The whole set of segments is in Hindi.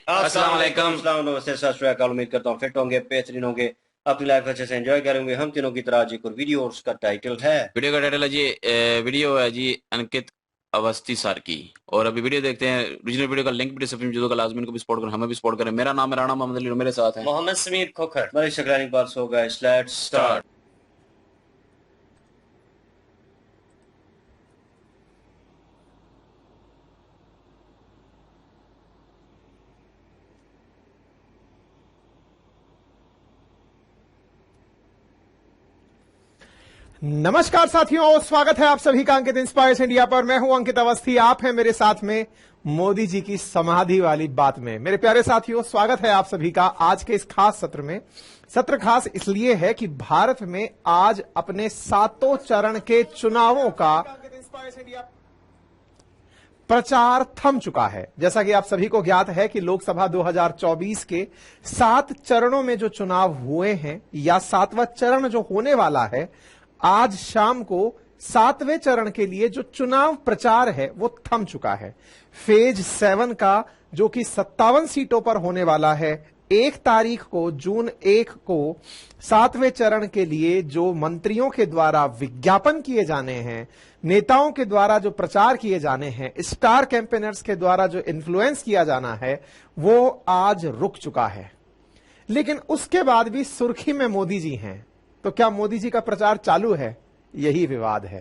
अस्सलाम वालेकुम। नमस्ते, सत श्री अकाल। उम्मीद करता हूँ फिट होंगे, बेहतरीन होंगे, अपनी लाइफ अच्छे से एंजॉय करेंगे। हम तीनों की तरह आज एक और वीडियो, और उसका टाइटल है, वीडियो का टाइटल है जी, वीडियो है जी अंकित अवस्थी सर की। और अभी वीडियो देखते हैं। ओरिजिनल वीडियो का लिंक भी डिस्क्रिप्शन में, जो का लाजमी को भी सपोर्ट करें, हमें भी सपोर्ट करें। मेरा नाम है राणा मोहम्मद अली और मेरे साथ है मोहम्मद समीर खोखर। बड़ी शक्रानी बात हो गए। Let's start. नमस्कार साथियों, स्वागत है आप सभी का अंकित इंस्पायर्स इंडिया पर। मैं हूं अंकित अवस्थी, आप हैं मेरे साथ में मोदी जी की समाधि वाली बात में। मेरे प्यारे साथियों, स्वागत है आप सभी का आज के इस खास सत्र में। सत्र खास इसलिए है कि भारत में आज अपने 7 चरण के चुनावों का प्रचार थम चुका है। जैसा कि आप सभी को ज्ञात है कि लोकसभा 2024 के 7 चरणों में जो चुनाव हुए हैं, या 7वां चरण जो होने वाला है, आज शाम को 7वें चरण के लिए जो चुनाव प्रचार है वो थम चुका है। फेज 7 का, जो कि 57 सीटों पर होने वाला है, 1 तारीख को, जून 1 को 7वें चरण के लिए जो मंत्रियों के द्वारा विज्ञापन किए जाने हैं, नेताओं के द्वारा जो प्रचार किए जाने हैं, स्टार कैंपेनर्स के द्वारा जो इन्फ्लुएंस किया जाना है, वो आज रुक चुका है। लेकिन उसके बाद भी सुर्खी में मोदी जी हैं, तो क्या मोदी जी का प्रचार चालू है? यही विवाद है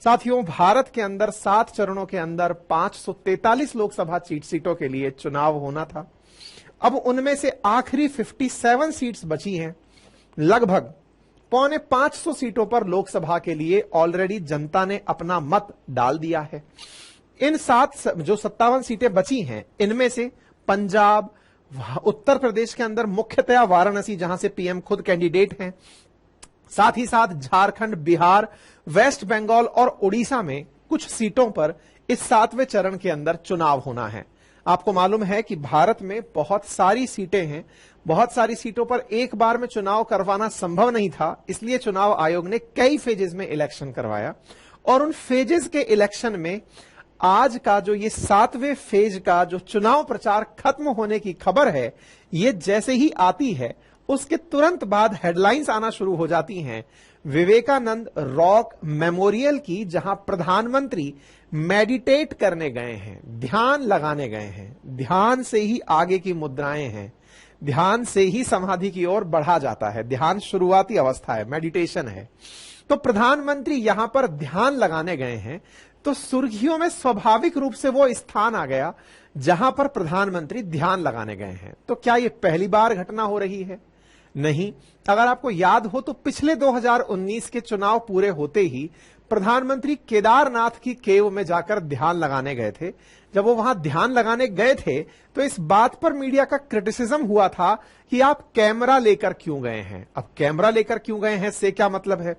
साथियों। भारत के अंदर 7 चरणों के अंदर 543 लोकसभा सीटों के लिए चुनाव होना था। अब उनमें से आखिरी 57 सीट्स बची हैं। लगभग 450 सीटों पर लोकसभा के लिए ऑलरेडी जनता ने अपना मत डाल दिया है। इन 7 जो 57 सीटें बची हैं, इनमें से पंजाब, उत्तर प्रदेश के अंदर मुख्यतया वाराणसी, जहां से पीएम खुद कैंडिडेट हैं, साथ ही साथ झारखंड, बिहार, वेस्ट बंगाल और उड़ीसा में कुछ सीटों पर इस 7वें चरण के अंदर चुनाव होना है। आपको मालूम है कि भारत में बहुत सारी सीटें हैं। बहुत सारी सीटों पर एक बार में चुनाव करवाना संभव नहीं था, इसलिए चुनाव आयोग ने कई फेजेस में इलेक्शन करवाया। और उन फेजेस के इलेक्शन में आज का जो ये 7वें फेज का जो चुनाव प्रचार खत्म होने की खबर है, ये जैसे ही आती है उसके तुरंत बाद हेडलाइंस आना शुरू हो जाती हैं विवेकानंद रॉक मेमोरियल की, जहां प्रधानमंत्री मेडिटेट करने गए हैं, ध्यान लगाने गए हैं। ध्यान से ही आगे की मुद्राएं हैं, ध्यान से ही समाधि की ओर बढ़ा जाता है। ध्यान शुरुआती अवस्था है, मेडिटेशन है। तो प्रधानमंत्री यहां पर ध्यान लगाने गए हैं, तो सुर्खियों में स्वाभाविक रूप से वो स्थान आ गया जहां पर प्रधानमंत्री ध्यान लगाने गए हैं। तो क्या यह पहली बार घटना हो रही है? नहीं। अगर आपको याद हो तो पिछले 2019 के चुनाव पूरे होते ही प्रधानमंत्री केदारनाथ की केव में जाकर ध्यान लगाने गए थे। जब वो वहां ध्यान लगाने गए थे तो इस बात पर मीडिया का क्रिटिसिज्म हुआ था कि आप कैमरा लेकर क्यों गए हैं। अब कैमरा लेकर क्यों गए हैं से क्या मतलब है?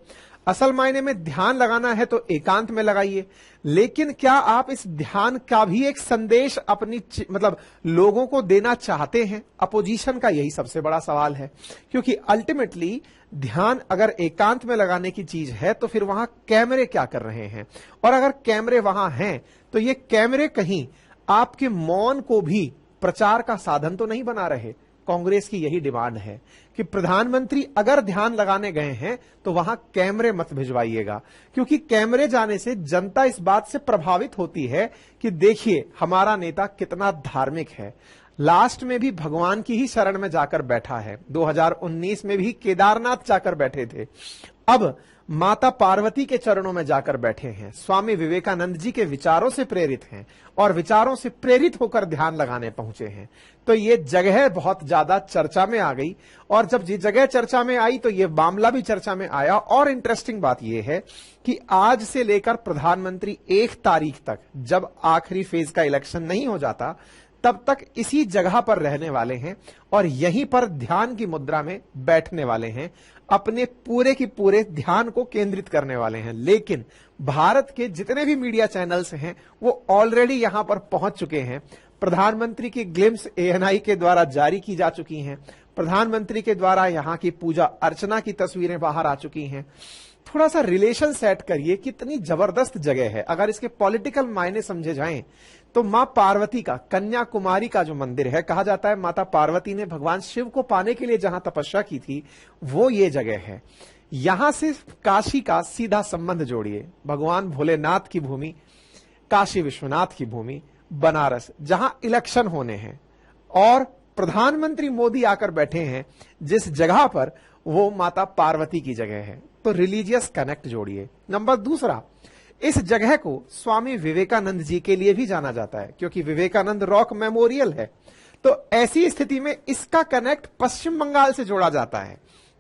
असल मायने में ध्यान लगाना है तो एकांत में लगाइए, लेकिन क्या आप इस ध्यान का भी एक संदेश अपनी मतलब लोगों को देना चाहते हैं? अपोजिशन का यही सबसे बड़ा सवाल है, क्योंकि अल्टीमेटली ध्यान अगर एकांत में लगाने की चीज है तो फिर वहां कैमरे क्या कर रहे हैं? और अगर कैमरे वहां हैं तो ये कैमरे कहीं आपके मौन को भी प्रचार का साधन तो नहीं बना रहे? कांग्रेस की यही डिमांड है कि प्रधानमंत्री अगर ध्यान लगाने गए हैं तो वहां कैमरे मत भिजवाइएगा, क्योंकि कैमरे जाने से जनता इस बात से प्रभावित होती है कि देखिए हमारा नेता कितना धार्मिक है। लास्ट में भी भगवान की ही शरण में जाकर बैठा है, 2019 में भी केदारनाथ जाकर बैठे थे, अब माता पार्वती के चरणों में जाकर बैठे हैं। स्वामी विवेकानंद जी के विचारों से प्रेरित हैं और विचारों से प्रेरित होकर ध्यान लगाने पहुंचे हैं। तो ये जगह बहुत ज्यादा चर्चा में आ गई, और जब ये जगह चर्चा में आई तो ये मामला भी चर्चा में आया। और इंटरेस्टिंग बात यह है कि आज से लेकर प्रधानमंत्री 1 तारीख तक, जब आखिरी फेज का इलेक्शन नहीं हो जाता, तब तक इसी जगह पर रहने वाले हैं और यहीं पर ध्यान की मुद्रा में बैठने वाले हैं, अपने पूरे की पूरे ध्यान को केंद्रित करने वाले हैं। लेकिन भारत के जितने भी मीडिया चैनल्स हैं वो ऑलरेडी यहां पर पहुंच चुके हैं। प्रधानमंत्री की ग्लिम्स एएनआई के द्वारा जारी की जा चुकी हैं। प्रधानमंत्री के द्वारा यहां की पूजा अर्चना की तस्वीरें बाहर आ चुकी हैं। थोड़ा सा रिलेशन सेट करिए, कितनी जबरदस्त जगह है। अगर इसके पॉलिटिकल मायने समझे जाएं तो मां पार्वती का कन्याकुमारी का जो मंदिर है, कहा जाता है माता पार्वती ने भगवान शिव को पाने के लिए जहां तपस्या की थी वो ये जगह है। यहां से काशी का सीधा संबंध जोड़िए, भगवान भोलेनाथ की भूमि, काशी विश्वनाथ की भूमि, बनारस, जहां इलेक्शन होने हैं और प्रधानमंत्री मोदी आकर बैठे हैं जिस जगह पर, वो माता पार्वती की जगह है। तो रिलीजियस कनेक्ट जोड़िए। नंबर दूसरा, इस जगह को स्वामी विवेकानंद जी के लिए भी जाना जाता है क्योंकि विवेकानंद रॉक मेमोरियल है। तो ऐसी स्थिति में इसका कनेक्ट पश्चिम बंगाल से जोड़ा जाता है।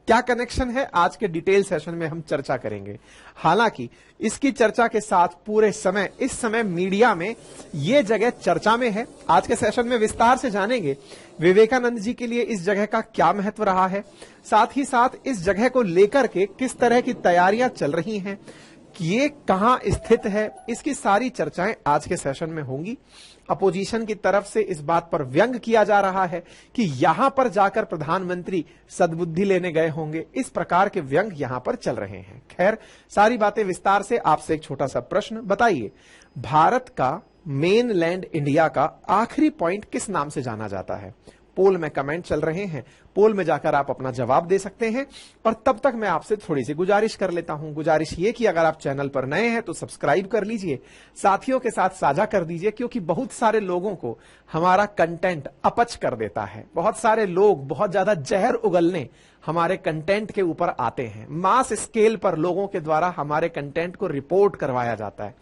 क्या कनेक्शन है, आज के डिटेल सेशन में हम चर्चा करेंगे। हालांकि इसकी चर्चा के साथ पूरे समय, इस समय मीडिया में यह जगह चर्चा में है। आज के सेशन में विस्तार से जानेंगे विवेकानंद जी के लिए इस जगह का क्या महत्व रहा है, साथ ही साथ इस जगह को लेकर के किस तरह की तैयारियां चल रही हैं, ये कहां स्थित है, इसकी सारी चर्चाएं आज के सेशन में होंगी। अपोजिशन की तरफ से इस बात पर व्यंग किया जा रहा है कि यहां पर जाकर प्रधानमंत्री सद्बुद्धि लेने गए होंगे, इस प्रकार के व्यंग यहां पर चल रहे हैं। खैर, सारी बातें विस्तार से। आपसे एक छोटा सा प्रश्न, बताइए भारत का मेनलैंड इंडिया का आखिरी पॉइंट किस नाम से जाना जाता है? पोल में कमेंट चल रहे हैं, पोल में जाकर आप अपना जवाब दे सकते हैं। और तब तक मैं आपसे थोड़ी सी गुजारिश कर लेता हूं। गुजारिश ये कि अगर आप चैनल पर नए हैं तो सब्सक्राइब कर लीजिए, साथियों के साथ साझा कर दीजिए, क्योंकि बहुत सारे लोगों को हमारा कंटेंट अपच कर देता है। बहुत सारे लोग बहुत ज्यादा जहर उगलने हमारे कंटेंट के ऊपर आते हैं। मास स्केल पर लोगों के द्वारा हमारे कंटेंट को रिपोर्ट करवाया जाता है,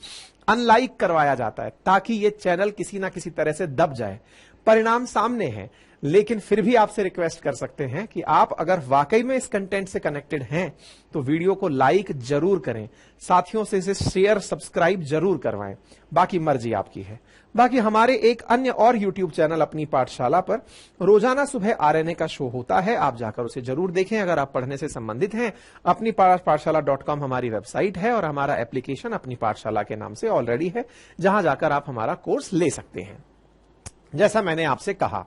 अनलाइक करवाया जाता है, ताकि ये चैनल किसी ना किसी तरह से दब जाए। परिणाम सामने है, लेकिन फिर भी आपसे रिक्वेस्ट कर सकते हैं कि आप अगर वाकई में इस कंटेंट से कनेक्टेड हैं तो वीडियो को लाइक जरूर करें, साथियों से इसे शेयर सब्सक्राइब जरूर करवाएं। बाकी मर्जी आपकी है। बाकी हमारे एक अन्य और यूट्यूब चैनल अपनी पाठशाला पर रोजाना सुबह आरएनए का शो होता है, आप जाकर उसे जरूर देखें अगर आप पढ़ने से संबंधित हैं। अपनी पाठशाला.com हमारी वेबसाइट है और हमारा एप्लीकेशन अपनी पाठशाला के नाम से ऑलरेडी है, जहां जाकर आप हमारा कोर्स ले सकते हैं। जैसा मैंने आपसे कहा,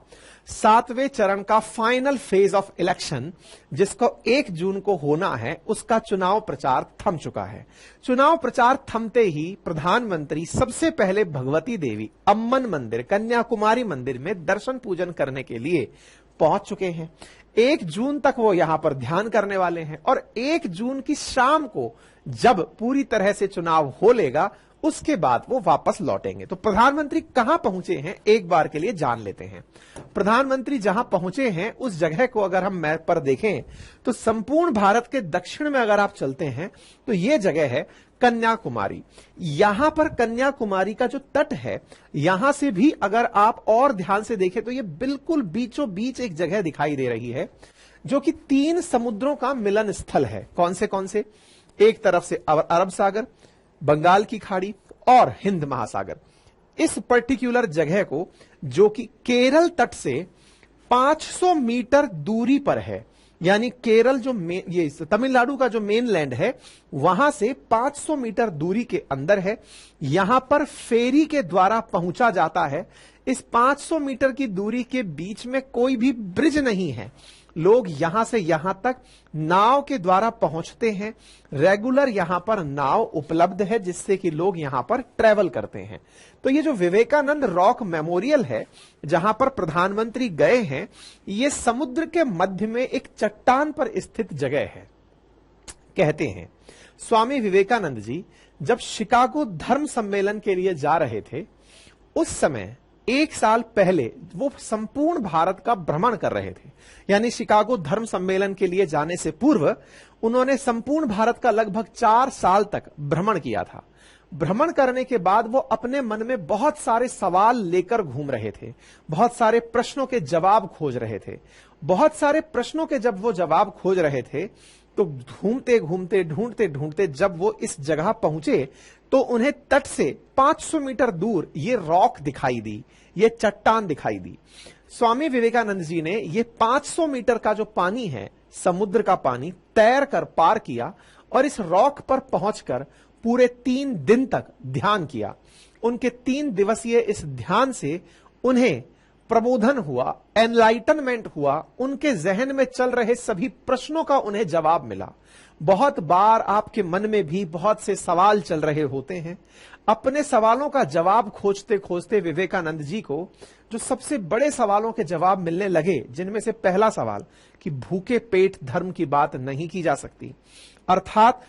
7वें चरण का फाइनल फेज ऑफ इलेक्शन जिसको 1 जून को होना है, उसका चुनाव प्रचार थम चुका है। चुनाव प्रचार थमते ही प्रधानमंत्री सबसे पहले भगवती देवी अम्मन मंदिर, कन्याकुमारी मंदिर में दर्शन पूजन करने के लिए पहुंच चुके हैं। 1 जून तक वो यहां पर ध्यान करने वाले हैं और 1 जून की शाम को जब पूरी तरह से चुनाव हो लेगा, उसके बाद वो वापस लौटेंगे। तो प्रधानमंत्री कहां पहुंचे हैं एक बार के लिए जान लेते हैं। प्रधानमंत्री जहां पहुंचे हैं उस जगह को अगर हम मैप पर देखें तो संपूर्ण भारत के दक्षिण में अगर आप चलते हैं तो ये जगह है कन्याकुमारी। यहां पर कन्याकुमारी का जो तट है, यहां से भी अगर आप और ध्यान से देखें तो ये बिल्कुल बीचों बीच एक जगह दिखाई दे रही है जो कि 3 समुद्रों का मिलन स्थल है। कौन से? एक तरफ से अरब सागर, बंगाल की खाड़ी और हिंद महासागर। इस पर्टिकुलर जगह को, जो कि केरल तट से 500 मीटर दूरी पर है, यानी केरल जो ये तमिलनाडु का जो मेनलैंड है वहां से 500 मीटर दूरी के अंदर है। यहां पर फेरी के द्वारा पहुंचा जाता है। इस 500 मीटर की दूरी के बीच में कोई भी ब्रिज नहीं है। लोग यहां से यहां तक नाव के द्वारा पहुंचते हैं। रेगुलर यहां पर नाव उपलब्ध है जिससे कि लोग यहां पर ट्रेवल करते हैं। तो ये जो विवेकानंद रॉक मेमोरियल है जहां पर प्रधानमंत्री गए हैं, ये समुद्र के मध्य में एक चट्टान पर स्थित जगह है। कहते हैं स्वामी विवेकानंद जी जब शिकागो धर्म सम्मेलन के लिए जा रहे थे, उस समय 1 साल पहले वो संपूर्ण भारत का भ्रमण कर रहे थे। यानी शिकागो धर्म सम्मेलन के लिए जाने से पूर्व उन्होंने संपूर्ण भारत का लगभग 4 साल तक भ्रमण किया था। भ्रमण करने के बाद वो अपने मन में बहुत सारे सवाल लेकर घूम रहे थे, बहुत सारे प्रश्नों के जवाब खोज रहे थे। बहुत सारे प्रश्नों के जब वो जवाब खोज रहे थे तो घूमते घूमते ढूंढते ढूंढते जब वो इस जगह पहुंचे तो उन्हें तट से 500 मीटर दूर ये रॉक दिखाई दी, ये चट्टान दिखाई दी। स्वामी विवेकानंद जी ने ये 500 मीटर का जो पानी है, समुद्र का पानी, तैर कर पार किया और इस रॉक पर पहुंचकर पूरे 3 दिन तक ध्यान किया। उनके 3 दिवसीय इस ध्यान से उन्हें प्रबोधन हुआ, एनलाइटनमेंट हुआ, उनके जहन में चल रहे सभी प्रश्नों का उन्हें जवाब मिला। बहुत बार आपके मन में भी बहुत से सवाल चल रहे होते हैं। अपने सवालों का जवाब खोजते खोजते विवेकानंद जी को जो सबसे बड़े सवालों के जवाब मिलने लगे, जिनमें से पहला सवाल कि भूखे पेट धर्म की बात नहीं की जा सकती, अर्थात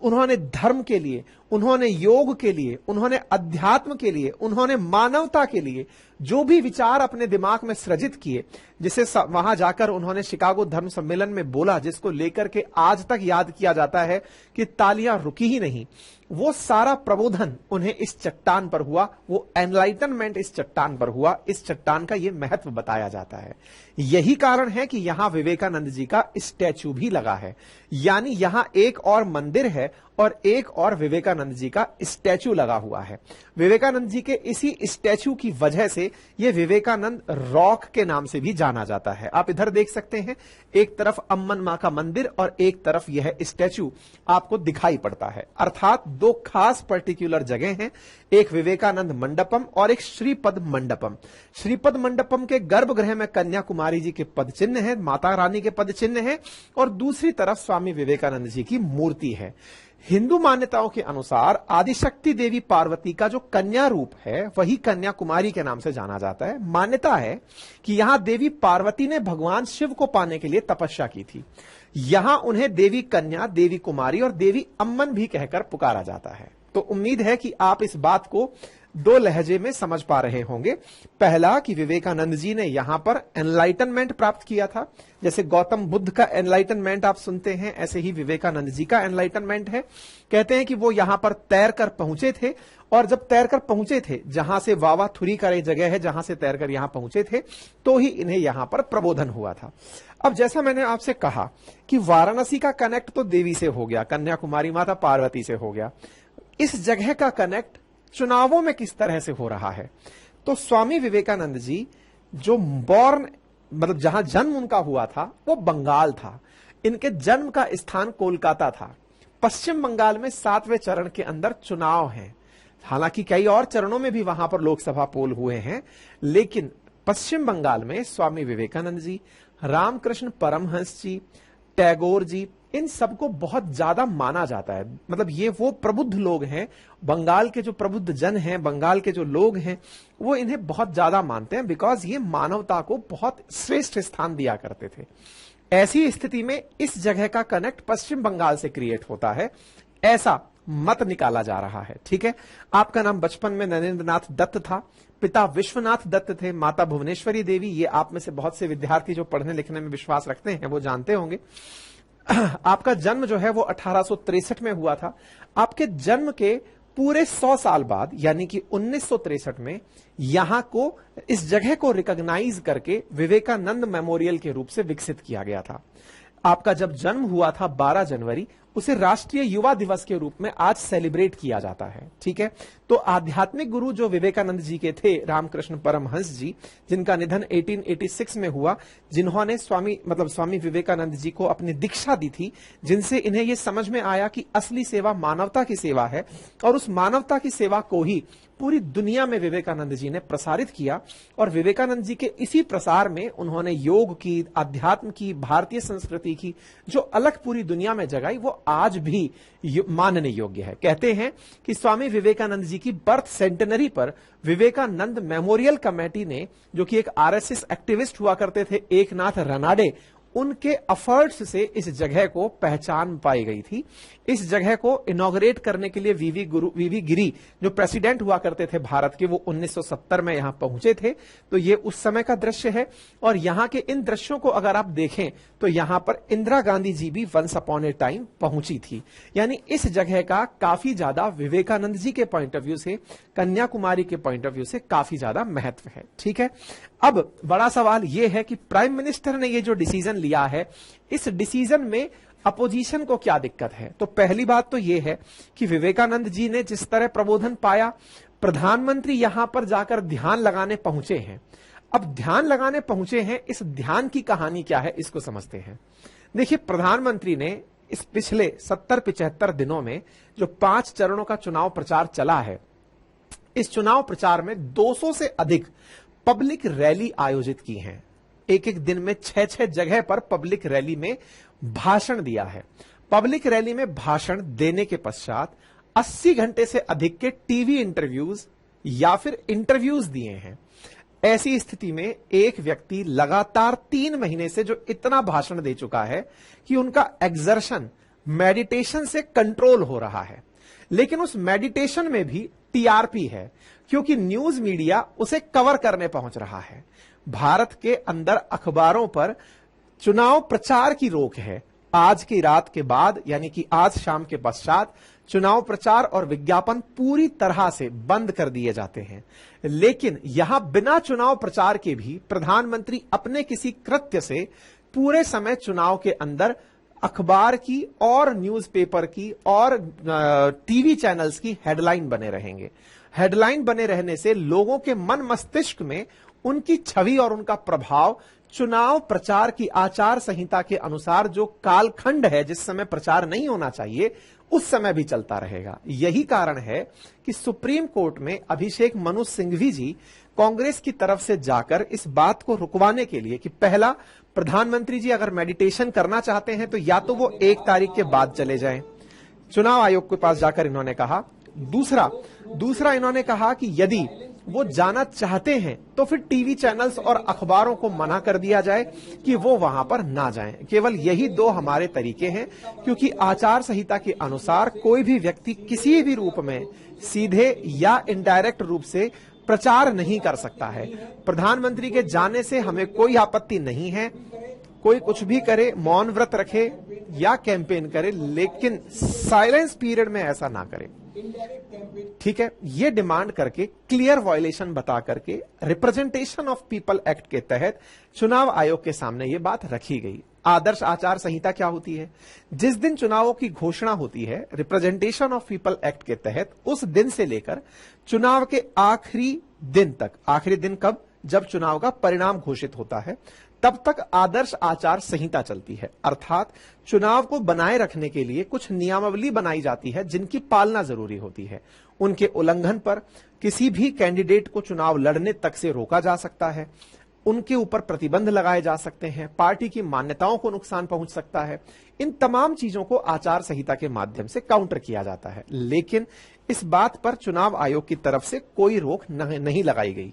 उन्होंने धर्म के लिए, उन्होंने योग के लिए, उन्होंने अध्यात्म के लिए, उन्होंने मानवता के लिए जो भी विचार अपने दिमाग में सृजित किए, जिसे वहां जाकर उन्होंने शिकागो धर्म सम्मेलन में बोला, जिसको लेकर के आज तक याद किया जाता है कि तालियां रुकी ही नहीं, वो सारा प्रबोधन उन्हें इस चट्टान पर हुआ, वो एनलाइटनमेंट इस चट्टान पर हुआ। इस चट्टान का ये महत्व बताया जाता है। यही कारण है कि यहां विवेकानंद जी का स्टैच्यू भी लगा है, यानी यहां एक और मंदिर है और एक और विवेकानंद जी का स्टैच्यू लगा हुआ है। विवेकानंद जी के इसी स्टैच्यू की वजह से यह विवेकानंद रॉक के नाम से भी जाना जाता है। आप इधर देख सकते हैं, एक तरफ अम्मन मां का मंदिर और एक तरफ यह स्टैच्यू आपको दिखाई पड़ता है। अर्थात दो खास पर्टिकुलर जगह हैं, एक विवेकानंद मंडपम और एक श्रीपद मंडपम। श्रीपद मंडपम के गर्भगृह में कन्याकुमारी जी के पद चिन्ह है, माता रानी के पद चिन्ह है, और दूसरी तरफ स्वामी विवेकानंद जी की मूर्ति है। हिंदू मान्यताओं के अनुसार आदिशक्ति देवी पार्वती का जो कन्या रूप है वही कन्याकुमारी के नाम से जाना जाता है। मान्यता है कि यहां देवी पार्वती ने भगवान शिव को पाने के लिए तपस्या की थी। यहां उन्हें देवी कन्या, देवी कुमारी और देवी अम्मन भी कहकर पुकारा जाता है। तो उम्मीद है कि आप इस बात को दो लहजे में समझ पा रहे होंगे। पहला कि विवेकानंद जी ने यहां पर एनलाइटनमेंट प्राप्त किया था। जैसे गौतम बुद्ध का एनलाइटनमेंट आप सुनते हैं, ऐसे ही विवेकानंद जी का एनलाइटनमेंट है। कहते हैं कि वो यहां पर तैर कर पहुंचे थे, और जब तैर कर पहुंचे थे, जहां से वावाथुरी का एक जगह है जहां से तैरकर यहां पहुंचे थे, तो ही इन्हें यहां पर प्रबोधन हुआ था। अब जैसा मैंने आपसे कहा कि वाराणसी का कनेक्ट तो देवी से हो गया, कन्याकुमारी माता पार्वती से हो गया, इस जगह का कनेक्ट चुनावों में किस तरह से हो रहा है? तो स्वामी विवेकानंद जी जो मतलब जहां जन्म उनका हुआ था वो बंगाल था। इनके जन्म का स्थान कोलकाता था। पश्चिम बंगाल में 7वें चरण के अंदर चुनाव हैं। हालांकि कई और चरणों में भी वहां पर लोकसभा पोल हुए हैं, लेकिन पश्चिम बंगाल में स्वामी विवेकानंद जी, रामकृष्ण परमहंस जी, टैगोर जी, इन सबको बहुत ज्यादा माना जाता है। मतलब ये वो प्रबुद्ध लोग हैं, बंगाल के जो प्रबुद्ध जन हैं, बंगाल के जो लोग हैं, वो इन्हें बहुत ज्यादा मानते हैं, बिकॉज ये मानवता को बहुत श्रेष्ठ स्थान दिया करते थे। ऐसी स्थिति में इस जगह का कनेक्ट पश्चिम बंगाल से क्रिएट होता है, ऐसा मत निकाला जा रहा है। ठीक है, आपका नाम बचपन में नरेंद्र नाथ दत्त था, पिता विश्वनाथ दत्त थे, माता भुवनेश्वरी देवी। ये आप में से बहुत से विद्यार्थी जो पढ़ने लिखने में विश्वास रखते हैं वो जानते होंगे। आपका जन्म जो है वो 1863 में हुआ था। आपके जन्म के पूरे 100 साल बाद यानी कि 1963 में यहां को, इस जगह को रिकॉग्नाइज करके विवेकानंद मेमोरियल के रूप से विकसित किया गया था। आपका जब जन्म हुआ था 12 जनवरी, उसे राष्ट्रीय युवा दिवस के रूप में आज सेलिब्रेट किया जाता है। ठीक है, तो आध्यात्मिक गुरु जो विवेकानंद जी के थे, रामकृष्ण परमहंस जी, जिनका निधन 1886 में हुआ, जिन्होंने स्वामी विवेकानंद जी को अपनी दीक्षा दी थी, जिनसे इन्हें यह समझ में आया कि असली सेवा मानवता की सेवा है, और उस मानवता की सेवा को ही पूरी दुनिया में विवेकानंद जी ने प्रसारित किया। और विवेकानंद जी के इसी प्रसार में उन्होंने योग की, अध्यात्म की, भारतीय संस्कृति की जो अलग पूरी दुनिया में जगाई, वो आज भी मानने योग्य है। कहते हैं कि स्वामी विवेकानंद जी की बर्थ सेंटेनरी पर विवेकानंद मेमोरियल कमेटी ने, जो कि एक आरएसएस एक्टिविस्ट हुआ करते थे, एकनाथ रनाडे, उनके एफर्ट्स से इस जगह को पहचान पाई गई थी। इस जगह को इनॉग्रेट करने के लिए वीवी गिरी जो प्रेसिडेंट हुआ करते थे भारत के, वो 1970 में यहां पहुंचे थे। तो ये उस समय का दृश्य है, और यहां के इन दृश्यों को अगर आप देखें तो यहां पर इंदिरा गांधी जी भी वंस अपॉन ए टाइम पहुंची थी। यानी इस जगह का काफी ज्यादा विवेकानंद जी के पॉइंट ऑफ व्यू से, कन्याकुमारी के पॉइंट ऑफ व्यू से काफी ज्यादा महत्व है। ठीक है, अब बड़ा सवाल यह है कि प्राइम मिनिस्टर ने ये जो डिसीजन लिया है, इस डिसीजन में अपोजिशन को क्या दिक्कत है? तो पहली बात तो यह है कि विवेकानंद जी ने जिस तरह प्रबोधन पाया, प्रधानमंत्री यहां पर जाकर ध्यान लगाने पहुंचे हैं। अब ध्यान लगाने पहुंचे हैं, इस ध्यान की कहानी क्या है इसको समझते हैं। देखिए, प्रधानमंत्री ने इस पिछले 70-75 दिनों में जो 5 चरणों का चुनाव प्रचार चला है, इस चुनाव प्रचार में 200 से अधिक पब्लिक रैली आयोजित की हैं। एक एक दिन में 6-6 जगह पर पब्लिक रैली में भाषण दिया है। पब्लिक रैली में भाषण देने के पश्चात 80 घंटे से अधिक के टीवी इंटरव्यूज या फिर इंटरव्यूज दिए हैं। ऐसी स्थिति में एक व्यक्ति लगातार 3 महीने से जो इतना भाषण दे चुका है कि उनका एक्सर्शन मेडिटेशन से कंट्रोल हो रहा है, लेकिन उस मेडिटेशन में भी टीआरपी है, क्योंकि न्यूज मीडिया उसे कवर करने पहुंच रहा है। भारत के अंदर अखबारों पर चुनाव प्रचार की रोक है। आज की रात के बाद यानी कि आज शाम के पश्चात चुनाव प्रचार और विज्ञापन पूरी तरह से बंद कर दिए जाते हैं। लेकिन यहां बिना चुनाव प्रचार के भी प्रधानमंत्री अपने किसी कृत्य से पूरे समय चुनाव के अंदर अखबार की और न्यूज़पेपर की और टीवी चैनल्स की हेडलाइन बने रहेंगे। हेडलाइन बने रहने से लोगों के मन मस्तिष्क में उनकी छवि और उनका प्रभाव चुनाव प्रचार की आचार संहिता के अनुसार जो कालखंड है जिस समय प्रचार नहीं होना चाहिए उस समय भी चलता रहेगा। यही कारण है कि सुप्रीम कोर्ट में अभिषेक मनु सिंघवी जी कांग्रेस की तरफ से जाकर इस बात को रुकवाने के लिए कि पहला, प्रधानमंत्री जी अगर मेडिटेशन करना चाहते हैं तो या तो वो 1 तारीख के बाद चले जाएं, चुनाव आयोग के पास जाकर इन्होंने कहा। दूसरा इन्होंने कहा कि यदि वो जाना चाहते हैं तो फिर टीवी चैनल्स और अखबारों को मना कर दिया जाए कि वो वहां पर ना जाएं। केवल यही 2 हमारे तरीके हैं, क्योंकि आचार संहिता के अनुसार कोई भी व्यक्ति किसी भी रूप में सीधे या इनडायरेक्ट रूप से प्रचार नहीं कर सकता है। प्रधानमंत्री के जाने से हमें कोई आपत्ति नहीं है, कोई कुछ भी करे, मौन व्रत रखे या कैंपेन करे, लेकिन साइलेंस पीरियड में ऐसा ना करे। ठीक है, ये डिमांड करके क्लियर वायलेशन बता करके रिप्रेजेंटेशन ऑफ पीपल एक्ट के तहत चुनाव आयोग के सामने ये बात रखी गई। आदर्श आचार संहिता क्या होती है? जिस दिन चुनावों की घोषणा होती है रिप्रेजेंटेशन ऑफ पीपल एक्ट के तहत, उस दिन से लेकर चुनाव के आखिरी दिन तक, आखिरी दिन कब? जब चुनाव का परिणाम घोषित होता है, तब तक आदर्श आचार संहिता चलती है। अर्थात चुनाव को बनाए रखने के लिए कुछ नियमावली बनाई जाती है जिनकी पालना जरूरी होती है। उनके उल्लंघन पर किसी भी कैंडिडेट को चुनाव लड़ने तक से रोका जा सकता है, उनके ऊपर प्रतिबंध लगाए जा सकते हैं, पार्टी की मान्यताओं को नुकसान पहुंच सकता है। इन तमाम चीजों को आचार संहिता के माध्यम से काउंटर किया जाता है। लेकिन इस बात पर चुनाव आयोग की तरफ से कोई रोक नहीं लगाई गई,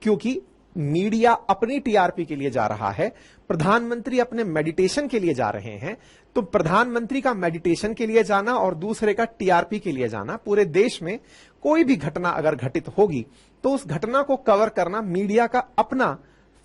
क्योंकि मीडिया अपनी टीआरपी के लिए जा रहा है, प्रधानमंत्री अपने मेडिटेशन के लिए जा रहे हैं। तो प्रधानमंत्री का मेडिटेशन के लिए जाना और दूसरे का टीआरपी के लिए जाना, पूरे देश में कोई भी घटना अगर घटित होगी तो उस घटना को कवर करना मीडिया का अपना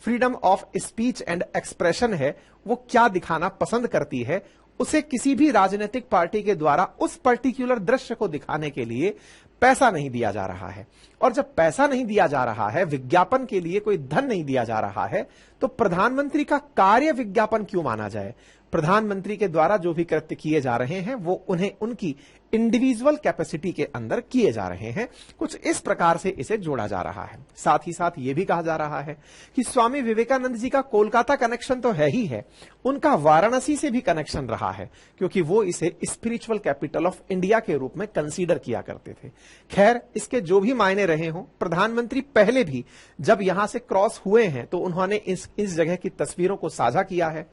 freedom of speech and expression है। वो क्या दिखाना पसंद करती है, उसे किसी भी राजनीतिक पार्टी के द्वारा उस पर्टिकुलर दृश्य को दिखाने के लिए पैसा नहीं दिया जा रहा है। और जब पैसा नहीं दिया जा रहा है, विज्ञापन के लिए कोई धन नहीं दिया जा रहा है, तो प्रधानमंत्री का कार्य विज्ञापन क्यों माना जाए? प्रधानमंत्री के द्वारा जो भी कृत्य किए जा रहे हैं वो उन्हें उनकी इंडिविजुअल कैपेसिटी के अंदर किए जा रहे हैं। कुछ इस प्रकार से इसे जोड़ा जा रहा है। साथ ही साथ यह भी कहा जा रहा है कि स्वामी विवेकानंद जी का कोलकाता कनेक्शन तो है ही है, उनका वाराणसी से भी कनेक्शन रहा है, क्योंकि वो इसे स्पिरिचुअल कैपिटल ऑफ इंडिया के रूप में कंसीडर किया करते थे। खैर, इसके जो भी मायने रहे हों, प्रधानमंत्री पहले भी जब यहां से क्रॉस हुए हैं तो उन्होंने इस जगह की तस्वीरों को साझा किया है।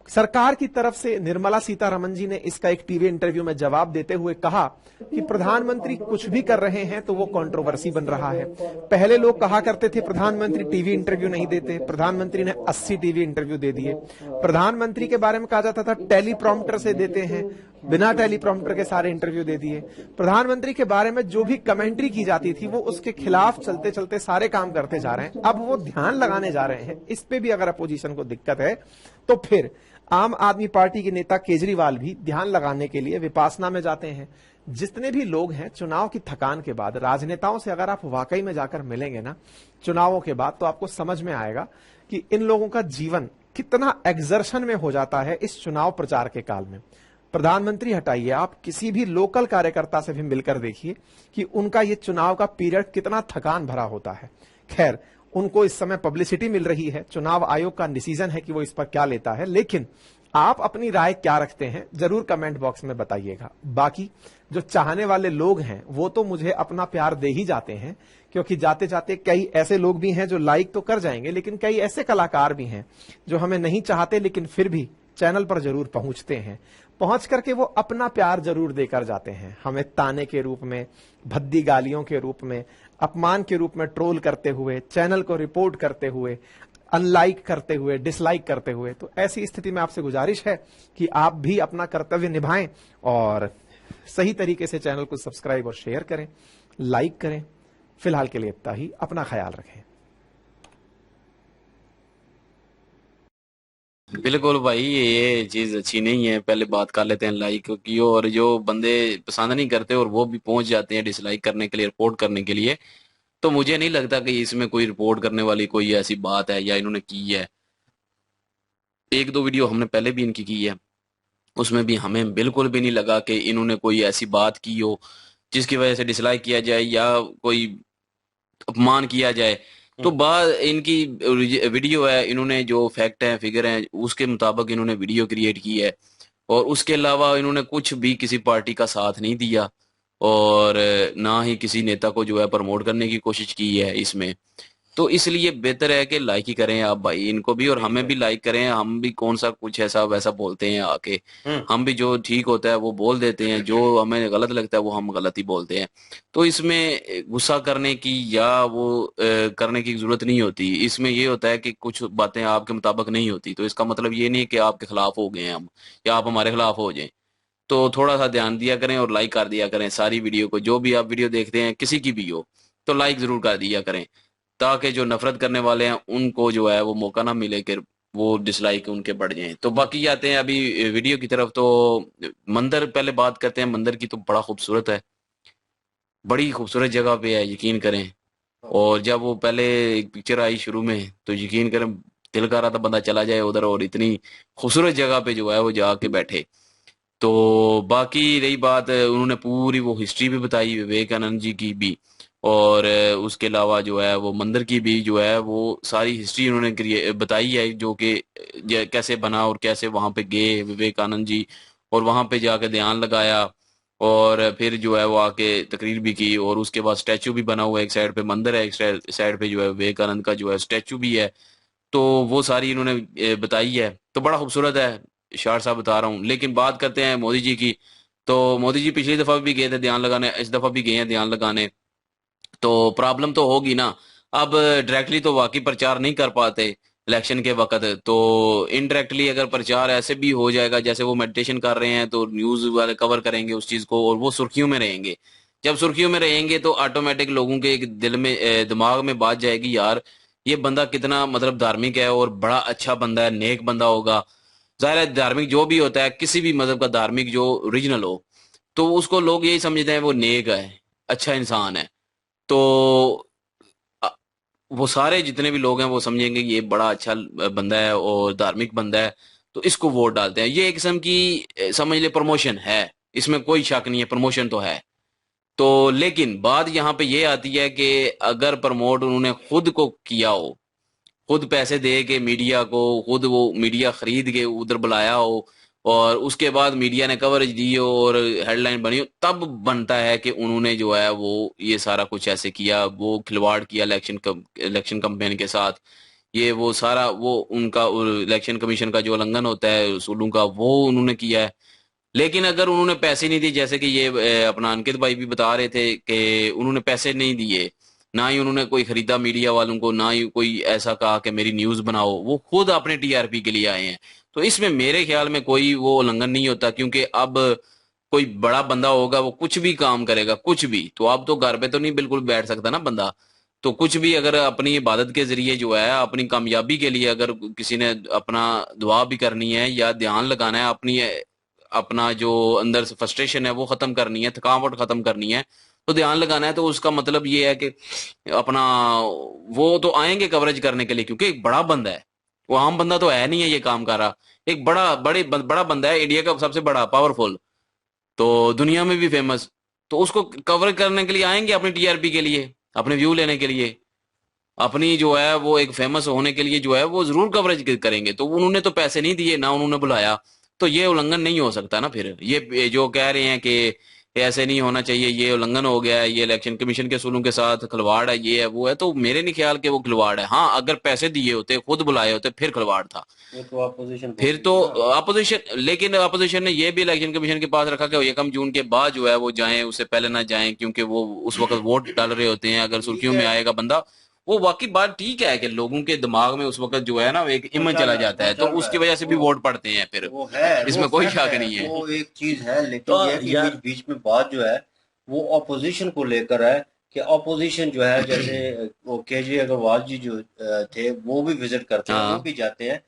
सरकार की तरफ से निर्मला सीतारमण जी ने इसका एक टीवी इंटरव्यू में जवाब देते हुए कहा कि प्रधानमंत्री कुछ भी कर रहे हैं तो वो कंट्रोवर्सी बन रहा है। पहले लोग कहा करते थे प्रधानमंत्री टीवी इंटरव्यू नहीं देते, प्रधानमंत्री ने 80 टीवी इंटरव्यू दे दिए। प्रधानमंत्री के बारे में कहा जाता था टेलीप्रॉम्प्टर से देते हैं, बिना टेलीप्रॉम्प्टर के सारे इंटरव्यू दे दिए। प्रधानमंत्री के बारे में जो भी कमेंट्री की जाती थी वो उसके खिलाफ चलते चलते सारे काम करते जा रहे हैं। अब वो ध्यान लगाने जा रहे हैं। इस पे भी अगर अपोजिशन को दिक्कत है तो फिर आम आदमी पार्टी के नेता केजरीवाल भी ध्यान लगाने के लिए विपासना में जाते हैं। जितने भी लोग हैं, चुनाव की थकान के बाद राजनेताओं से अगर आप वाकई में जाकर मिलेंगे ना चुनावों के बाद, तो आपको समझ में आएगा कि इन लोगों का जीवन कितना एक्सर्शन में हो जाता है इस चुनाव प्रचार के काल में। प्रधानमंत्री हटाइए, आप किसी भी लोकल कार्यकर्ता से भी मिलकर देखिए कि उनका ये चुनाव का पीरियड कितना थकान भरा होता है। खैर, उनको इस समय पब्लिसिटी मिल रही है, चुनाव आयोग का डिसीजन है कि वो इस पर क्या लेता है, लेकिन आप अपनी राय क्या रखते हैं जरूर कमेंट बॉक्स में बताइएगा। बाकी जो चाहने वाले लोग हैं वो तो मुझे अपना प्यार दे ही जाते हैं, क्योंकि जाते जाते कई ऐसे लोग भी हैं जो लाइक तो कर जाएंगे, लेकिन कई ऐसे कलाकार भी हैं जो हमें नहीं चाहते लेकिन फिर भी चैनल पर जरूर पहुंचते हैं। पहुंच करके वो अपना प्यार जरूर देकर जाते हैं, हमें ताने के रूप में, भद्दी गालियों के रूप में, अपमान के रूप में ट्रोल करते हुए, चैनल को रिपोर्ट करते हुए, अनलाइक करते हुए, डिसलाइक करते हुए। तो ऐसी स्थिति में आपसे गुजारिश है कि आप भी अपना कर्तव्य निभाएं और सही तरीके से चैनल को सब्सक्राइब और शेयर करें, लाइक करें। फिलहाल के लिए इतना ही, अपना ख्याल रखें। बिल्कुल भाई, ये चीज अच्छी नहीं है। पहले बात कर लेते हैं लाइक की, और जो बंदे पसंद नहीं करते और वो भी पहुंच जाते हैं डिसलाइक करने के लिए, रिपोर्ट करने के लिए, तो मुझे नहीं लगता कि इसमें कोई रिपोर्ट करने वाली कोई ऐसी बात है या इन्होंने की है। एक दो वीडियो हमने पहले भी इनकी की है, उसमें भी हमें बिल्कुल भी नहीं लगा कि इन्होंने कोई ऐसी बात की हो जिसकी वजह से डिसलाइक किया जाए या कोई अपमान किया जाए। तो बात इनकी वीडियो है, इन्होंने जो फैक्ट है, फिगर है, उसके मुताबिक इन्होंने वीडियो क्रिएट की है, और उसके अलावा इन्होंने कुछ भी किसी पार्टी का साथ नहीं दिया और ना ही किसी नेता को जो है प्रमोट करने की कोशिश की है इसमें। तो इसलिए बेहतर है कि लाइक ही करें आप भाई इनको भी, और हमें भी लाइक करें। हम भी कौन सा कुछ ऐसा वैसा बोलते हैं आके, हम भी जो ठीक होता है वो बोल देते हैं, जो हमें गलत लगता है वो हम गलत ही बोलते हैं। तो इसमें गुस्सा करने की या वो करने की जरूरत नहीं होती। इसमें ये होता है कि कुछ बातें आपके मुताबिक नहीं होती, तो इसका मतलब ये नहीं कि आपके खिलाफ हो गए हम या आप हमारे खिलाफ हो जाएं। तो थोड़ा सा ध्यान दिया करें और लाइक कर दिया करें सारी वीडियो को। जो भी आप वीडियो देखते हैं किसी की भी हो तो लाइक जरूर कर दिया करें, ताकि जो नफरत करने वाले हैं उनको जो है वो मौका ना मिले कि वो डिसलाइक उनके बढ़ जाएं। तो बाकी आते हैं अभी वीडियो की तरफ। तो मंदिर पहले बात करते हैं। मंदिर की तो बड़ा खूबसूरत है, बड़ी खूबसूरत जगह पे है, यकीन करें। और जब वो पहले एक पिक्चर आई शुरू में तो यकीन करें दिल कर रहा था बंदा चला जाए उधर, और इतनी खूबसूरत जगह पे जो है वो जाके बैठे। तो बाकी रही बात, उन्होंने पूरी वो हिस्ट्री भी बताई विवेकानंद जी की भी, और उसके अलावा जो है वो मंदिर की भी जो है वो सारी हिस्ट्री उन्होंने बताई है, जो कि कैसे बना और कैसे वहां पे गए विवेकानंद जी और वहां पे जाके ध्यान लगाया, और फिर जो है वो आके तकरीर भी की। और उसके बाद स्टैचू भी बना हुआ है, एक साइड पे मंदिर है, एक साइड पे जो है विवेकानंद का जो है स्टैचू भी है। तो वो सारी इन्होंने बताई है, तो बड़ा खूबसूरत है। शार साहब बता रहा हूँ। लेकिन बात करते हैं मोदी जी की। तो मोदी जी पिछली दफा भी गए थे ध्यान लगाने, इस दफा भी गए हैं ध्यान लगाने। तो प्रॉब्लम तो होगी ना। अब डायरेक्टली तो वाकई प्रचार नहीं कर पाते इलेक्शन के वक्त, तो इनडायरेक्टली अगर प्रचार ऐसे भी हो जाएगा, जैसे वो मेडिटेशन कर रहे हैं तो न्यूज वाले कवर करेंगे उस चीज को और वो सुर्खियों में रहेंगे। जब सुर्खियों में रहेंगे तो ऑटोमेटिक लोगों के दिल में दिमाग में बात जाएगी, यार ये बंदा कितना मतलब धार्मिक है और बड़ा अच्छा बंदा है, नेक बंदा होगा। जाहिर है धार्मिक जो भी होता है, किसी भी मजहब का धार्मिक जो ओरिजिनल हो, तो उसको लोग यही समझते हैं वो नेक है, अच्छा इंसान है। तो अ, वो सारे जितने भी लोग हैं वो समझेंगे कि ये बड़ा अच्छा बंदा है और धार्मिक बंदा है, तो इसको वोट डालते हैं। ये एक किस्म की समझ ले प्रमोशन है, इसमें कोई शक नहीं है, प्रमोशन तो है। तो लेकिन बात यहाँ पे ये आती है कि अगर प्रमोट उन्होंने खुद को किया हो, खुद पैसे दे के मीडिया को, खुद वो मीडिया खरीद के उधर बुलाया हो और उसके बाद मीडिया ने कवरेज दी हो और हेडलाइन बनी हो, तब बनता है कि उन्होंने जो है वो ये सारा कुछ ऐसे किया, वो खिलवाड़ किया इलेक्शन कंपेन के साथ। ये वो सारा वो उनका इलेक्शन कमीशन का जो उल्लंघन होता है उसूलों का, वो उन्होंने किया है। लेकिन अगर उन्होंने पैसे नहीं दिए, जैसे कि ये अपना अंकित भाई भी बता रहे थे कि उन्होंने पैसे नहीं दिए, ना ही उन्होंने कोई खरीदा मीडिया वालों को, ना ही कोई ऐसा कहा कि मेरी न्यूज बनाओ, वो खुद अपने टीआरपी के लिए आए हैं। तो इसमें मेरे ख्याल में कोई वो उल्लंघन नहीं होता, क्योंकि अब कोई बड़ा बंदा होगा वो कुछ भी काम करेगा, कुछ भी। तो अब तो घर पे तो नहीं बिल्कुल बैठ सकता ना बंदा, तो कुछ भी अगर अपनी इबादत के जरिए जो है अपनी कामयाबी के लिए अगर किसी ने अपना दुआ भी करनी है या ध्यान लगाना है, अपनी अपना जो अंदर से फ्रस्ट्रेशन है वो खत्म करनी है, थकावट खत्म करनी है, तो ध्यान लगाना है, तो उसका मतलब ये है कि अपना वो तो आएंगे कवरेज करने के लिए, क्योंकि एक बड़ा बंदा है, वो आम बंदा तो है नहीं है ये काम कर रहा। एक बड़ा बंदा है, इंडिया का सबसे बड़ा पावरफुल, तो दुनिया में भी फेमस, तो उसको कवर करने के लिए आएंगे अपने टीआरपी के लिए, अपने व्यू लेने के लिए। अपनी जो है वो एक फेमस होने के लिए जो है वो जरूर कवरेज करेंगे। तो उन्होंने तो पैसे नहीं दिए ना उन्होंने बुलाया, तो ये उल्लंघन नहीं हो सकता ना। फिर ये जो कह रहे हैं कि ऐसे नहीं होना चाहिए, ये उल्लंघन हो गया है, ये इलेक्शन कमीशन के असूलों के साथ खिलवाड़ है, ये है वो है, तो मेरे नहीं ख्याल कि वो खिलवाड़ है। हाँ, अगर पैसे दिए होते, खुद बुलाए होते, फिर खिलवाड़ था। वो तो अपोजिशन फिर बोल तो रही है ना। अपोजिशन, लेकिन अपोजिशन ने ये भी इलेक्शन कमीशन के पास रखा कि 1 जून के बाद जो है वो जाएं, उससे पहले ना जाएं, क्योंकि वो उस वक्त वोट डाल रहे होते हैं। अगर ठीक सुर्खियों में है। आएगा बंदा, वो वाकई बात ठीक है कि लोगों के दिमाग में उस वक्त जो है ना एक वो इमेज चल चला रहा है, जाता वो है, तो चल रहा उसकी है, वजह से भी वोट पड़ते हैं फिर। वो है, वो इसमें कोई फैक्ट शक है, नहीं है। वो एक चीज है। तो लेकिन ये है कि बीच यार बीच में बात जो है वो ऑपोजिशन को लेकर है, कि ऑपोजिशन जो है, जैसे वो केजरी अग्रवाल जी जो थे, वो भी विजिट करते हैं, वो हाँ, भी जाते हैं।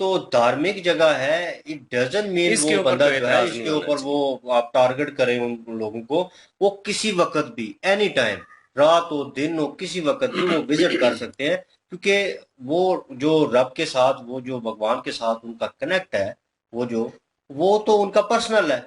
तो धार्मिक जगह है, इट डजंट मीन इसके वो ऊपर बंदा कोई जो है एतराज नहीं इसके होना ऊपर वो चाहिए। आप टारगेट करें उन लोगों को। वो किसी वक्त भी, एनी टाइम, रात हो दिन हो, किसी वक्त भी वो विजिट कर सकते हैं, क्योंकि वो जो रब के साथ, वो जो भगवान के साथ उनका कनेक्ट है, वो तो उनका पर्सनल है।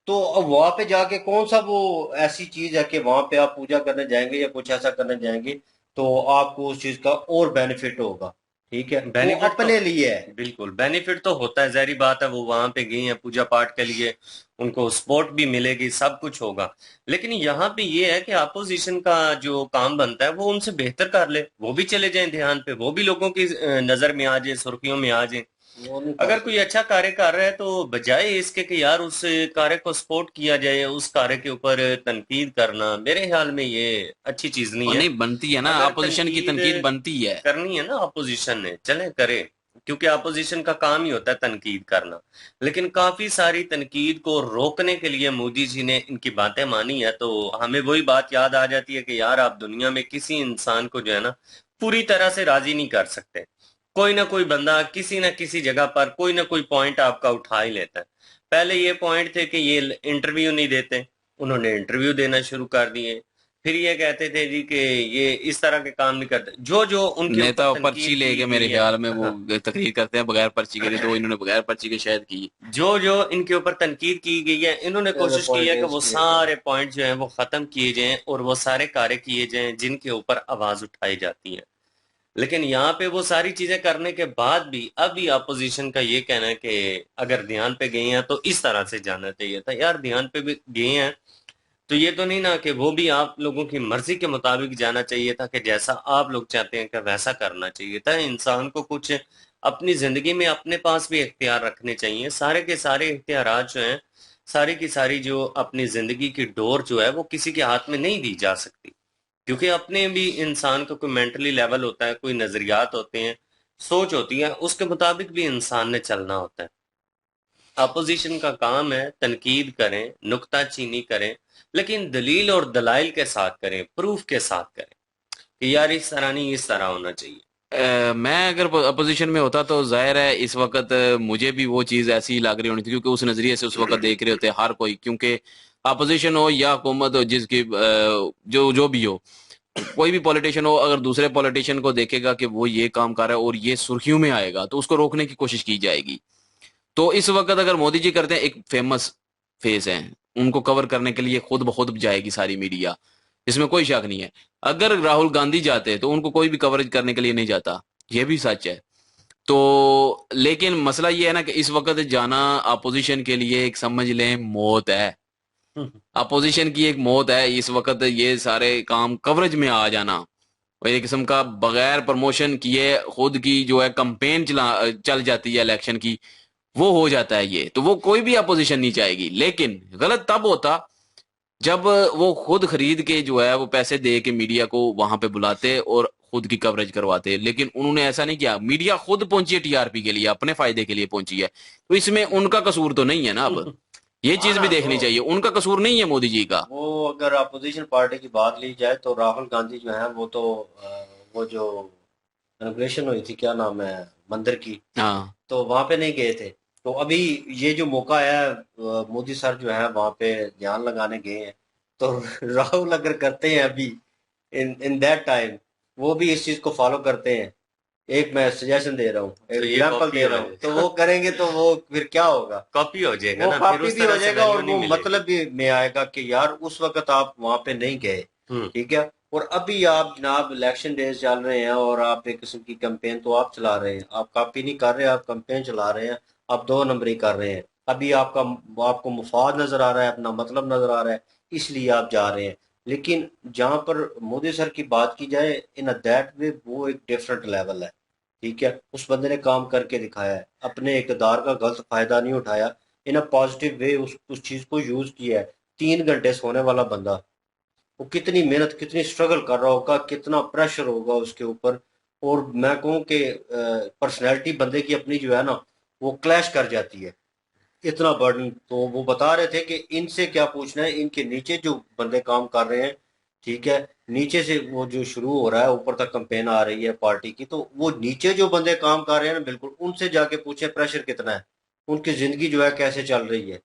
तो अब वहां पे जाके कौन सा वो ऐसी चीज है कि वहां पे आप पूजा करने जाएंगे या कुछ ऐसा करने जाएंगे तो आपको उस चीज का और बेनिफिट होगा। ठीक है, वो बेनिफिट तो अपने लिए है। बिल्कुल बेनिफिट तो होता है, जाहिर बात है, वो वहां पे गई हैं पूजा पाठ के लिए, उनको सपोर्ट भी मिलेगी, सब कुछ होगा। लेकिन यहाँ पे ये है कि अपोजिशन का जो काम बनता है वो उनसे बेहतर कर ले, वो भी चले जाएं ध्यान पे, वो भी लोगों की नजर में आ जाए, सुर्खियों में आ जाए। वो नहीं कर अगर कोई सकते। अच्छा कार्य कर रहा है तो बजाय इसके कि यार उस कार्य को सपोर्ट किया जाए, उस कार्य के ऊपर तनकीद करना, मेरे ख्याल में ये अच्छी चीज नहीं और है। नहीं बनती है ना, अगर अपोजिशन की तनकीद तनकीद बनती है। करनी है ना अपोजिशन ने, चले करे, क्योंकि अपोजिशन का काम ही होता है तनकीद करना। लेकिन काफी सारी तनकीद को रोकने के लिए मोदी जी ने इनकी बातें मानी है, तो हमें वही बात याद आ जाती है कि यार आप दुनिया में किसी इंसान को जो है ना पूरी तरह से राजी नहीं कर सकते। कोई ना कोई बंदा किसी ना किसी जगह पर कोई ना कोई पॉइंट आपका उठा ही लेता है। पहले ये पॉइंट थे कि ये इंटरव्यू नहीं देते, उन्होंने इंटरव्यू देना शुरू कर दिए। फिर ये कहते थे जी कि ये इस तरह के काम नहीं करते, जो जो उनके ऊपर नेता पर्ची तनकीद की लेके मेरे गई है। ख्याल में वो हाँ, तकरीर करते हैं बगैर पर्ची के लिए, तो इन्होंने बगैर पर्ची के शायद की। जो जो इनके ऊपर तनकीद की गई है, इन्होंने सारे कोशिश की पॉइंट है कि रेस वो किए जाए। सारे पॉइंट जो हैं वो खत्म किए जाएं और वो सारे कार्य किए जाएं जिनके ऊपर आवाज उठाई जाती है। लेकिन यहाँ पे वो सारी चीजें करने के बाद भी अभी अपोजिशन का ये कहना है कि अगर ध्यान पे गए हैं तो इस तरह से जाना चाहिए था। यार ध्यान पे भी गए हैं तो ये तो नहीं ना कि वो भी आप लोगों की मर्जी के मुताबिक जाना चाहिए था, कि जैसा आप लोग चाहते हैं कि वैसा करना चाहिए था। इंसान को कुछ अपनी जिंदगी में अपने पास भी इख्तियार रखने चाहिए। सारे के सारे इख्तियारात जो हैं, सारी की सारी जो अपनी जिंदगी की डोर जो है वो किसी के हाथ में नहीं दी जा सकती, क्योंकि अपने भी इंसान का कोई मेंटली लेवल होता है, कोई नजरियात होते हैं, सोच होती है, उसके मुताबिक भी इंसान ने चलना होता है। अपोजिशन का काम है तनकीद करें, नुक्ताचीनी करें, लेकिन दलील और दलाइल के साथ करें, प्रूफ के साथ करें कि यार इस तरह नहीं, इस तरह होना चाहिए। मैं अगर अपोजिशन में होता तो जाहिर है इस वक्त मुझे भी वो चीज ऐसी ही लग रही होनी थी, क्योंकि उस नजरिए से उस वक्त देख रहे होते हर कोई। क्योंकि अपोजिशन हो या हुकूमत हो, जिसकी जो जो भी हो, कोई भी पॉलिटिशियन हो, अगर दूसरे पॉलिटिशियन को देखेगा कि वो ये काम कर रहा है और ये सुर्खियों में आएगा, तो उसको रोकने की कोशिश की जाएगी। तो इस वक्त अगर मोदी जी करते हैं, एक फेमस फेस है, उनको कवर करने के लिए खुद ब खुद जाएगी सारी मीडिया, इसमें कोई शक नहीं है। अगर राहुल गांधी जाते तो उनको कोई भी कवरेज करने के लिए नहीं जाता, ये भी सच है। तो लेकिन मसला ये है ना कि इस वक्त जाना अपोजिशन के लिए एक समझ लें मौत है। अपोजिशन की एक मौत है इस वक्त, ये सारे काम कवरेज में आ जाना, और एक किस्म का बगैर प्रमोशन किए खुद की जो है कंपेन चल जाती है इलेक्शन की, वो हो जाता है ये। तो वो कोई भी अपोजिशन नहीं चाहेगी। लेकिन गलत तब होता जब वो खुद खरीद के जो है वो पैसे दे के मीडिया को वहां पे बुलाते और खुद की कवरेज करवाते। लेकिन उन्होंने ऐसा नहीं किया, मीडिया खुद पहुंची है टीआरपी के लिए, अपने फायदे के लिए पहुंची है। तो इसमें उनका कसूर तो नहीं है ना। अब ये हाँ चीज भी ना, देखनी चाहिए, उनका कसूर नहीं है मोदी जी का। वो अगर अपोजिशन पार्टी की बात ली जाए तो राहुल गांधी जो है वो तो वो जो इनॉग्रेशन हुई थी, क्या नाम है, मंदिर की, हाँ, तो वहां पे नहीं गए थे। तो अभी ये जो मौका है, मोदी सर जो है वहां पे ध्यान लगाने गए हैं। तो राहुल अगर करते हैं अभी, इन इन दैट टाइम, वो भी इस चीज को फॉलो करते हैं, एक मैं सजेशन दे रहा हूँ, एक तो ये एग्जाम्पल कॉपी दे हो रहा हूँ, तो वो करेंगे तो वो फिर क्या होगा, कॉपी हो जाएगा वो ना, फिर कॉपी उस भी हो तरह से जाएगा वैल्यू और नहीं वो मिलेगी। मतलब भी में आएगा कि यार उस वक्त आप वहां पे नहीं गए। हम्म। ठीक है, और अभी आप जनाब इलेक्शन डेज चल रहे हैं और आप एक किस्म की कैंपेन तो आप चला रहे हैं, आप कॉपी नहीं कर रहे, आप कैंपेन चला रहे हैं, आप दो नंबरी कर रहे हैं। अभी आपको मुफाद नजर आ रहा है, अपना मतलब नजर आ रहा है, इसलिए आप जा रहे हैं। लेकिन जहां पर मोदी सर की बात की जाए इन अ दैट वे, वो एक डिफरेंट लेवल है। ठीक है, उस बंदे ने काम करके दिखाया है, अपने इकदार का गलत फायदा नहीं उठाया, इन अ पॉजिटिव वे उस चीज को यूज किया है। 3 घंटे सोने वाला बंदा, वो कितनी मेहनत, कितनी स्ट्रगल कर रहा होगा, कितना प्रेशर होगा उसके ऊपर। और मैं कहूँ कि पर्सनैलिटी बंदे की अपनी जो है ना, वो क्लैश कर जाती है, इतना बर्डन। तो वो बता रहे थे कि इनसे क्या पूछना है, इनके नीचे जो बंदे काम कर रहे हैं, ठीक है, नीचे से वो जो शुरू हो रहा है, ऊपर तक कंपेन आ रही है पार्टी की, तो वो नीचे जो बंदे काम कर रहे हैं ना, बिल्कुल उनसे जाके पूछे प्रेशर कितना है, उनकी जिंदगी जो है कैसे चल रही है,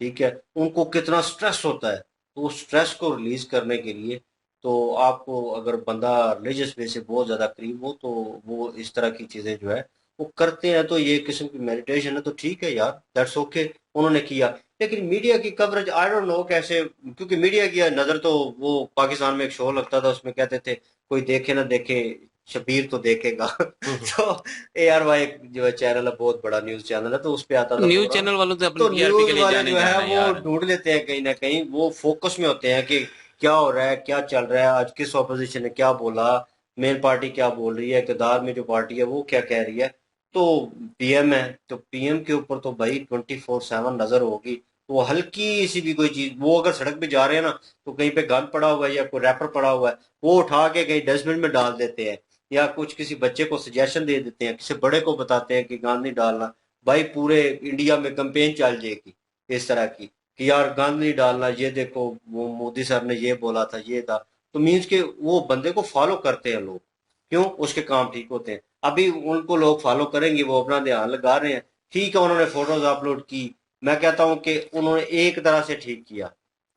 ठीक है, उनको कितना स्ट्रेस होता है। तो उस स्ट्रेस को रिलीज करने के लिए, तो आपको अगर बंदा रिलीजियस वे से बहुत ज्यादा करीब हो, तो वो इस तरह की चीजें जो है वो करते हैं। तो ये किस्म की मेडिटेशन है, तो ठीक है यार, दैट्स ओके, उन्होंने किया। लेकिन मीडिया की कवरेज आई डोंट नो कैसे, क्योंकि मीडिया की नजर तो, वो पाकिस्तान में एक शो लगता था, उसमें कहते थे कोई देखे ना देखे, शबीर तो देखेगा। तो ARY जो है चैनल है, बहुत बड़ा न्यूज चैनल है, तो उस पे आता था न्यूज प्रोग्राम। चैनल वालों से अपनी तो टीआरपी के न्यूज लिए वाले जाने जो है जाना है वो यार। ढूंढ लेते हैं कहीं ना कहीं, वो फोकस में होते हैं कि क्या हो रहा है, क्या चल रहा है, आज किस ऑपोजिशन ने क्या बोला, मेन पार्टी क्या बोल रही है, इक़्तिदार में जो पार्टी है वो क्या कह रही है। तो PM है, तो PM के ऊपर तो भाई 24/7 नजर होगी। तो वो हल्की सी भी कोई चीज, वो अगर सड़क पे जा रहे हैं ना, तो कहीं पे गन पड़ा हुआ है या कोई रैपर पड़ा हुआ है, वो उठा के कहीं डस्टबिन में डाल देते हैं, या कुछ किसी बच्चे को सजेशन दे देते हैं, किसी बड़े को बताते हैं कि गन नहीं डालना। भाई पूरे इंडिया में कंपेन चल जाएगी इस तरह की, कि यार गन नहीं डालना, ये देखो वो मोदी सर ने ये बोला था, ये था। तो मीन्स के वो बंदे को फॉलो करते हैं लोग, क्यों, उसके काम ठीक होते हैं। अभी उनको लोग फॉलो करेंगे, वो अपना ध्यान लगा रहे हैं, ठीक है, उन्होंने फोटोज अपलोड की, मैं कहता हूं कि उन्होंने एक तरह से ठीक किया।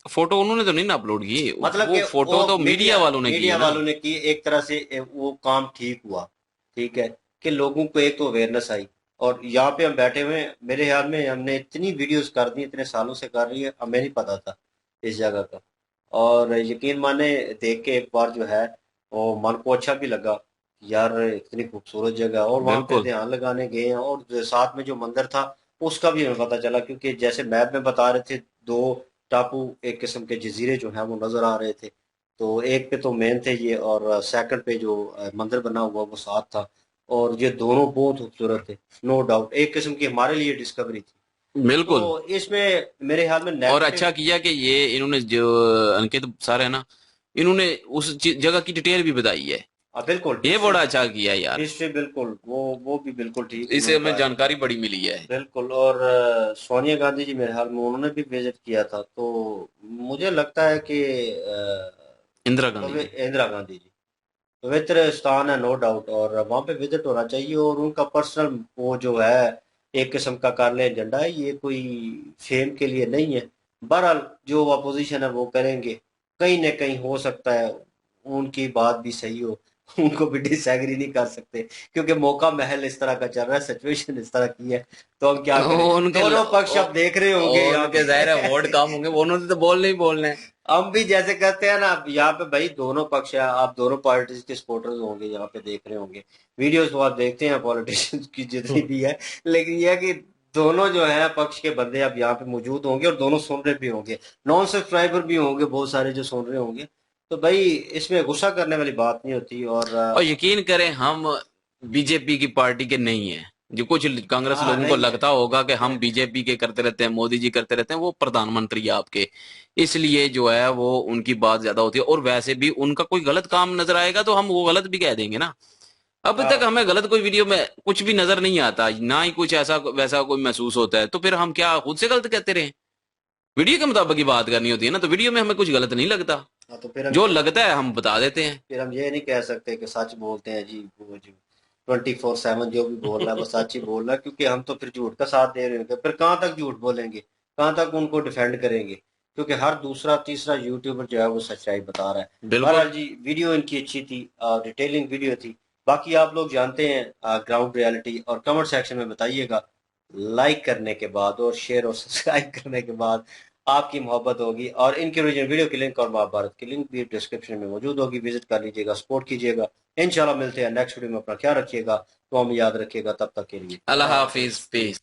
फोटो उन्होंने तो नहीं ना अपलोड की, मतलब वो कि फोटो वो तो मीडिया वालों ने की मीडिया है ना। वालों ने की, एक तरह से वो काम ठीक हुआ। ठीक है, कि लोगों को एक तो अवेयरनेस आई। और यहाँ पे हम बैठे हुए हैं, मेरे ख्याल में हमने इतनी वीडियोस कर दी, इतने सालों से कर रही है, हमें नहीं पता था इस जगह का। और यकीन माने, देख के एक बार जो है, वो मन को अच्छा भी लगा, यार इतनी खूबसूरत जगह, और वहां पे बिल्कुल। ध्यान लगाने गए हैं, और जो साथ में जो मंदिर था उसका भी हमें पता चला, क्योंकि जैसे मैप में बता रहे थे, दो टापू एक किस्म के जजीरे जो हैं वो नजर आ रहे थे। तो एक पे तो मेन थे ये, और सेकंड पे जो मंदिर बना हुआ वो साथ था। और ये दोनों बहुत खूबसूरत थे, नो डाउट, एक किस्म की हमारे लिए डिस्कवरी थी। बिल्कुल। तो इसमें मेरे ख्याल में और नेगेटिव। अच्छा किया कि ये इन्होंने जो अंकित सर है ना, इन्होंने उस जगह की डिटेल भी बताई है। बिल्कुल ये हिस्ट्री, बड़ा अच्छा किया यार। हिस्ट्री बिल्कुल, वो भी बिल्कुल ठीक इससे उन्होंने हमें कहा। जानकारी बड़ी मिली है। बिल्कुल। और सोनिया गांधी जी मेरे ख्याल में उन्होंने भी विजिट किया था, तो मुझे लगता है कि इंदिरा गांधी जी। इंदिरा गांधी जी पवित्र स्थान है, नो डाउट, और वहां पे विजिट होना चाहिए। और उनका पर्सनल वो जो है, एक किस्म का कर ले एजेंडा है, ये कोई फेम के लिए नहीं है। बहरहाल जो अपोजिशन है वो करेंगे, कहीं ना कहीं हो सकता है उनकी बात भी सही हो, उनको भी डिसएग्री नहीं कर सकते, क्योंकि मौका महल इस तरह का चल रहा है, सिचुएशन इस तरह की है, तो हम क्या करें। उनके दोनों पक्ष आप देख रहे होंगे यहाँ उनके जाहिर है वोट पे। कम होंगे, वो उन्होंने तो बोलने ही बोलने हैं। हम भी जैसे कहते हैं ना, अब यहाँ पे भाई दोनों पक्ष है, आप दोनों पार्टीज के सपोर्टर्स होंगे, यहाँ पे देख रहे होंगे वीडियोस, तो आप देखते हैं पॉलिटिशियंस की जितनी भी है। लेकिन यह है कि दोनों जो है पक्ष के बंदे अब यहाँ पे मौजूद होंगे, और दोनों सुन रहे भी होंगे, नॉन सब्सक्राइबर भी होंगे बहुत सारे जो सुन रहे होंगे। तो भाई इसमें गुस्सा करने वाली बात नहीं होती। और और यकीन करें हम बीजेपी की पार्टी के नहीं है। जो कुछ कांग्रेस हाँ, लोगों को नहीं है, लगता होगा कि हम नहीं। बीजेपी के करते रहते हैं, मोदी जी करते रहते हैं, वो प्रधानमंत्री है आपके, इसलिए जो है वो उनकी बात ज्यादा होती है। और वैसे भी उनका कोई गलत काम नजर आएगा तो हम वो गलत भी कह देंगे ना। अब तक हाँ, हमें गलत कोई वीडियो में कुछ भी नजर नहीं आता, ना ही कुछ ऐसा वैसा कोई महसूस होता है, तो फिर हम क्या खुद से गलत कहते रहे। वीडियो के मुताबिक ही बात करनी होती है ना, तो वीडियो में हमें कुछ गलत नहीं लगता, हाँ, तो फिर हम जो ये, लगता है हम बता देते हैं। फिर हम ये नहीं कह सकते कि सच बोलते हैं जी, वो जी 24/7 जो भी बोल रहा है वो सच ही बोल रहा है, क्योंकि हम तो फिर झूठ का साथ दे रहे होंगे, फिर कहाँ तक झूठ बोलेंगे, कहाँ तक उनको डिफेंड करेंगे, क्योंकि हर दूसरा तीसरा यूट्यूबर जो है वो सच्चाई बता रहा है। बिल्कुल। बहरहाल जी, वीडियो इनकी अच्छी थी, डिटेलिंग वीडियो थी। बाकी आप लोग जानते हैं ग्राउंड रियलिटी, और कमेंट सेक्शन में बताइएगा, लाइक करने के बाद और शेयर और सब्सक्राइब करने के बाद आपकी मोहब्बत होगी। और इनके ओरिजिनल वीडियो की लिंक और महाभारत की लिंक भी डिस्क्रिप्शन में मौजूद होगी, विजिट कर लीजिएगा, सपोर्ट कीजिएगा। इंशाल्लाह मिलते हैं नेक्स्ट वीडियो में, अपना ख्याल रखिएगा, तो हम याद रखिएगा, तब तक के लिए अल्लाह हाफिज, पीस।